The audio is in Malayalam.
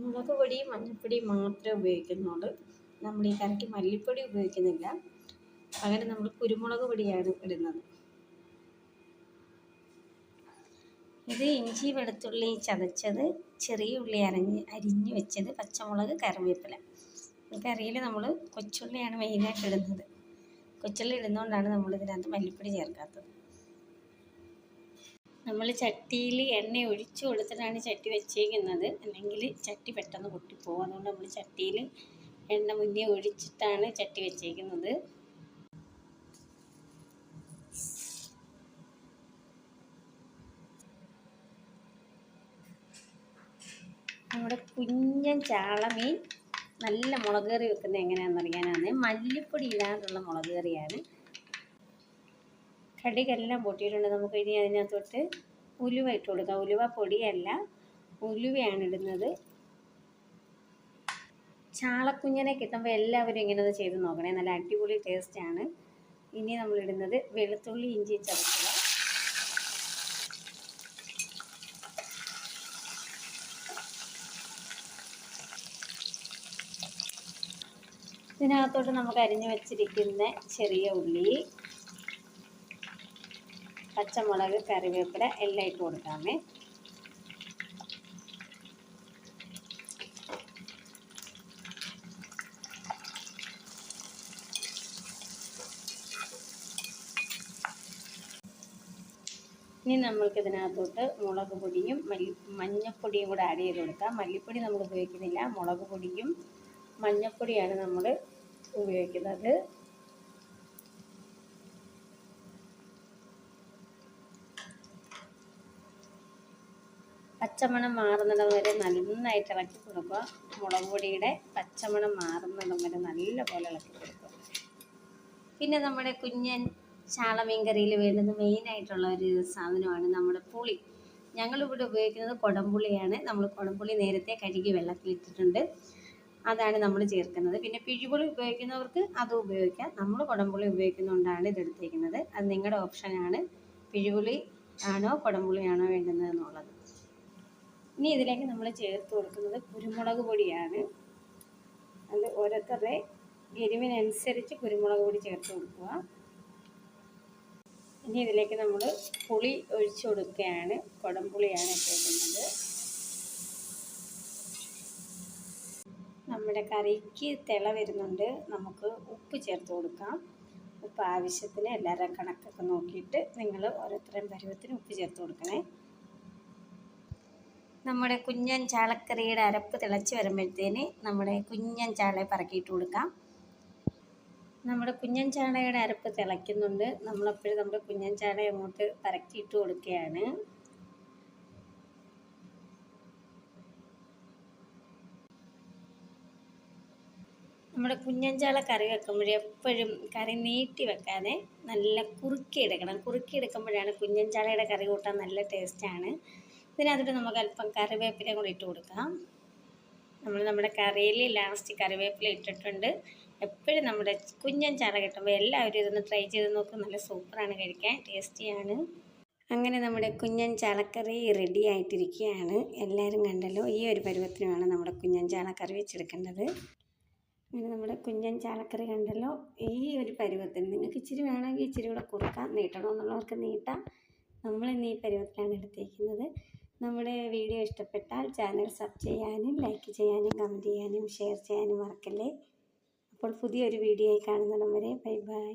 മുളക് പൊടിയും മഞ്ഞൾപ്പൊടിയും മാത്രമേ ഉപയോഗിക്കുന്നുള്ളൂ. നമ്മൾ ഈ കറിക്ക് മല്ലിപ്പൊടി ഉപയോഗിക്കുന്നില്ല. പകരം നമ്മൾ കുരുമുളക് പൊടിയാണ് ഇടുന്നത്. ഇത് ഇഞ്ചി വെളുത്തുള്ളി ചതച്ചത്, ചെറിയ ഉള്ളി അരിഞ്ഞ് വെച്ചത്, പച്ചമുളക്, കറിവേപ്പില. ഈ കറിയിൽ നമ്മൾ കൊച്ചുള്ളിയാണ് മെയിനായിട്ട് ഇടുന്നത്. കൊച്ചുള്ളി ഇടുന്നതുകൊണ്ടാണ് നമ്മൾ ഇതിനകത്ത് മല്ലിപ്പൊടി ചേർക്കാത്തത്. നമ്മൾ ചട്ടിയിൽ എണ്ണ ഒഴിച്ചു കൊടുത്തിട്ടാണ് ചട്ടി വെച്ചേക്കുന്നത്, അല്ലെങ്കിൽ ചട്ടി പെട്ടെന്ന് പൊട്ടിപ്പോകും. അതുകൊണ്ട് നമ്മൾ ചട്ടിയിൽ എണ്ണ മുന്നേ ഒഴിച്ചിട്ടാണ് ചട്ടി വെച്ചേക്കുന്നത്. നമ്മുടെ കുഞ്ഞൻ ചാളമീൻ നല്ല മുളക് കറി വെക്കുന്നത് എങ്ങനെയാണെന്ന് അറിയാനാണ്. മല്ലിപ്പൊടി ഇല്ലാതുള്ള മുളക് കറിയാണ്. കടുകെല്ലാം പൊട്ടിയിട്ടുണ്ട്. നമുക്ക് ഇനി അതിനകത്തോട്ട് ഉലുവ ഇട്ട് കൊടുക്കാം. ഉലുവ പൊടിയല്ല, ഉലുവയാണ് ഇടുന്നത്. ചാളക്കുഞ്ഞനെ കിട്ടുമ്പോൾ എല്ലാവരും ഇങ്ങനെ ചെയ്ത് നോക്കണേ, നല്ല അടിപൊളി ടേസ്റ്റാണ്. ഇനി നമ്മളിടുന്നത് വെളുത്തുള്ളി ഇഞ്ചി ചതച്ചത്. ഇതിനകത്തോട്ട് നമുക്ക് അരിഞ്ഞു വെച്ചിരിക്കുന്ന ചെറിയ ഉള്ളി, പച്ചമുളക്, കറിവേപ്പില എല്ലാം ഇട്ട് കൊടുക്കാമേ. ഇനി നമ്മൾക്ക് ഇതിനകത്തോട്ട് മുളക് പൊടിയും മഞ്ഞൾപ്പൊടിയും കൂടെ ആഡ് ചെയ്ത് കൊടുക്കാം. മല്ലിപ്പൊടി നമ്മൾ ഉപയോഗിക്കുന്നില്ല, മുളക് പൊടിയും മഞ്ഞൾപ്പൊടിയാണ് നമ്മൾ ഉപയോഗിക്കുന്നത്. പച്ചമണം മാറുന്നിടം വരെ നന്നായിട്ട് ഇളക്കി കൊടുക്കുക. മുളക് പൊടിയുടെ പച്ചമണം മാറുന്നിടം വരെ നല്ലപോലെ ഇളക്കി കൊടുക്കുക. പിന്നെ നമ്മുടെ കുഞ്ഞൻ ചാളമീൻ കറിയിൽ വേണ്ടുന്ന മെയിനായിട്ടുള്ള ഒരു സാധനമാണ് നമ്മുടെ പുളി. ഞങ്ങളിവിടെ ഉപയോഗിക്കുന്നത് കുടംപുളിയാണ്. നമ്മൾ കുടംപുളി നേരത്തെ കഴുകി വെള്ളത്തിലിട്ടിട്ടുണ്ട്, അതാണ് നമ്മൾ ചേർക്കുന്നത്. പിന്നെ പിഴിപുളി ഉപയോഗിക്കുന്നവർക്ക് അതും ഉപയോഗിക്കാം. നമ്മൾ കുടംപുളി ഉപയോഗിക്കുന്നതുകൊണ്ടാണ് ഇതെടുത്തേക്കുന്നത്. അത് നിങ്ങളുടെ ഓപ്ഷനാണ്, പിഴിപുളി ആണോ കുടംപുളിയാണോ വേണ്ടുന്നത് എന്നുള്ളത്. ഇനി ഇതിലേക്ക് നമ്മൾ ചേർത്ത് കൊടുക്കുന്നത് കുരുമുളക് പൊടിയാണ്. അത് ഓരോരുത്തരുടെ എരിവിനനുസരിച്ച് കുരുമുളക് പൊടി ചേർത്ത് കൊടുക്കുക. ഇനി ഇതിലേക്ക് നമ്മൾ പുളി ഒഴിച്ചു കൊടുക്കുകയാണ്. കുടംപുളിയാണ് ഇട്ടേക്കുന്നത്. നമ്മുടെ കറിക്ക് തിള വരുന്നുണ്ട്. നമുക്ക് ഉപ്പ് ചേർത്ത് കൊടുക്കാം. ഉപ്പ് ആവശ്യത്തിന് എല്ലാവരുടെ കണക്കൊക്കെ നോക്കിയിട്ട് നിങ്ങൾ ഓരോരുത്തരും പരുവത്തിന് ഉപ്പ് ചേർത്ത് കൊടുക്കണേ. നമ്മുടെ കുഞ്ഞൻ ചാളക്കറിയുടെ അരപ്പ് തിളച്ച് വരുമ്പോഴത്തേന് നമ്മുടെ കുഞ്ഞൻ ചാളയെ പറക്കിയിട്ട് കൊടുക്കാം. നമ്മുടെ കുഞ്ഞൻ ചാളയുടെ അരപ്പ് തിളയ്ക്കുന്നുണ്ട്. നമ്മളപ്പോഴും നമ്മുടെ കുഞ്ഞൻ ചാളയെ അങ്ങോട്ട് പറക്കിയിട്ട് കൊടുക്കുകയാണ്. നമ്മുടെ കുഞ്ഞൻ ചാള കറി വെക്കുമ്പോഴേ എപ്പോഴും കറി നീട്ടി വെക്കാതെ നല്ല കുറുക്കിയെടുക്കണം. കുറുക്കിയെടുക്കുമ്പോഴാണ് കുഞ്ഞൻ ചാളയുടെ കറി കൂട്ടാൻ നല്ല ടേസ്റ്റാണ്. ഇതിനകത്തോട്ട് നമുക്ക് അല്പം കറിവേപ്പില കൂടി ഇട്ട് കൊടുക്കാം. നമ്മുടെ കറിയിൽ ലാസ്റ്റ് കറിവേപ്പില ഇട്ടിട്ടുണ്ട്. എപ്പോഴും നമ്മുടെ കുഞ്ഞൻ ചാള കിട്ടുമ്പോൾ എല്ലാവരും ഇതൊന്ന് ട്രൈ ചെയ്ത് നോക്കും. നല്ല സൂപ്പറാണ്, കഴിക്കാൻ ടേസ്റ്റിയാണ്. അങ്ങനെ നമ്മുടെ കുഞ്ഞൻ ചാളക്കറി റെഡി ആയിട്ടിരിക്കുകയാണ്. എല്ലാവരും കണ്ടല്ലോ, ഈ ഒരു പരുവത്തിനാണ് നമ്മുടെ കുഞ്ഞൻ ചാള കറി വെച്ചെടുക്കേണ്ടത്. അങ്ങനെ നമ്മുടെ കുഞ്ഞൻ ചാളക്കറി കണ്ടല്ലോ, ഈ ഒരു പരുവത്തിന്. നിങ്ങൾക്ക് ഇച്ചിരി വേണമെങ്കിൽ ഇച്ചിരി കൂടെ കുറുക്കാം, നീട്ടണമെന്നുള്ളവർക്ക് നീട്ടാം. നമ്മളിന്ന് ഈ പരുവത്തിലാണ് എടുത്തേക്കുന്നത്. നമ്മുടെ വീഡിയോ ഇഷ്ടപ്പെട്ടാൽ ചാനൽ സബ് ചെയ്യാനും ലൈക്ക് ചെയ്യാനും കമൻറ്റ് ചെയ്യാനും ഷെയർ ചെയ്യാനും മറക്കല്ലേ. അപ്പോൾ പുതിയൊരു വീഡിയോ ആയി കാണുന്നിടം വരെ ബൈ ബൈ.